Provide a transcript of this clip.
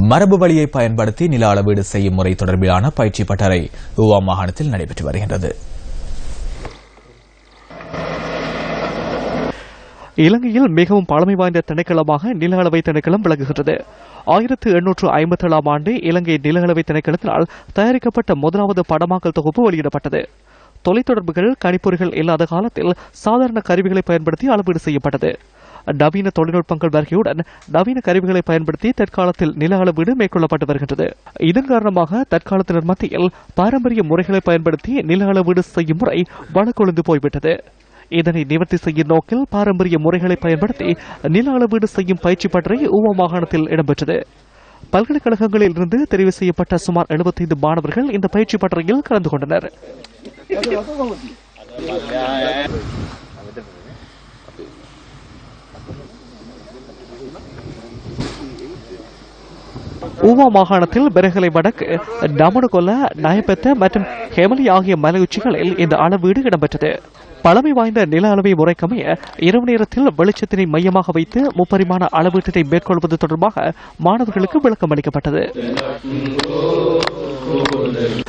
மரபு வழியை பயன்படுத்தி நில அளவீடு செய்யும் முறை தொடர்பிலான பயிற்சி பட்டறை ஊவா மாகாணத்தில் நடைபெற்று வருகின்றது. இலங்கையில் மிகவும் பழமை வாய்ந்த திணைக்களமாக நில அளவை திணைக்களம் விளங்குகின்றது. 1857 ஆண்டு இலங்கை நில அளவை திணைக்களத்தினால் தயாரிக்கப்பட்ட முதலாவது படமாக்கல் தொகுப்பு வெளியிடப்பட்டது. தொலைத்தொடர்புகள் கணிப்பொறிகள் இல்லாத காலத்தில் சாதாரண கருவிகளை பயன்படுத்தி அளவீடு செய்யப்பட்டது. நவீன தொழில்நுட்பங்கள் வருகையுடன் நவீன கருவிகளை பயன்படுத்தி தற்காலத்தில் நில அளவீடு மேற்கொள்ளப்பட்டு வருகின்றது. இதன் காரணமாக தற்காலத்தினர் மத்தியில் பாரம்பரிய முறைகளை பயன்படுத்தி நில அளவீடு செய்யும் முறை வழக்கொழுந்து போய்விட்டது. இதனை நிவர்த்தி செய்யும் நோக்கில் பாரம்பரிய முறைகளை பயன்படுத்தி நில அளவீடு செய்யும் பயிற்சி பட்டறை ஊவா மாகாணத்தில் இடம்பெற்றது. பல்கலைக்கழகங்களில் இருந்து தெரிவு செய்யப்பட்ட சுமார் 75 மாணவர்கள் இந்த பயிற்சி பட்டறையில் கலந்து கொண்டனர். ஊவா மாகாணத்தில் பெரகலை வடக்கு, நமடுகொல்ல, நயபெத்த மற்றும் ஹெமலி ஆகிய மலை உச்சிகளில் இந்த அளவீடு இடம்பெற்றது. பழமை வாய்ந்த நில அளவை முறைக்கமைய இரவு நேரத்தில் வெளிச்சத்தினை மையமாக வைத்து முப்பரிமாண அளவீட்டினை மேற்கொள்வது தொடர்பாக மாணவர்களுக்கு விளக்கம் அளிக்கப்பட்டது.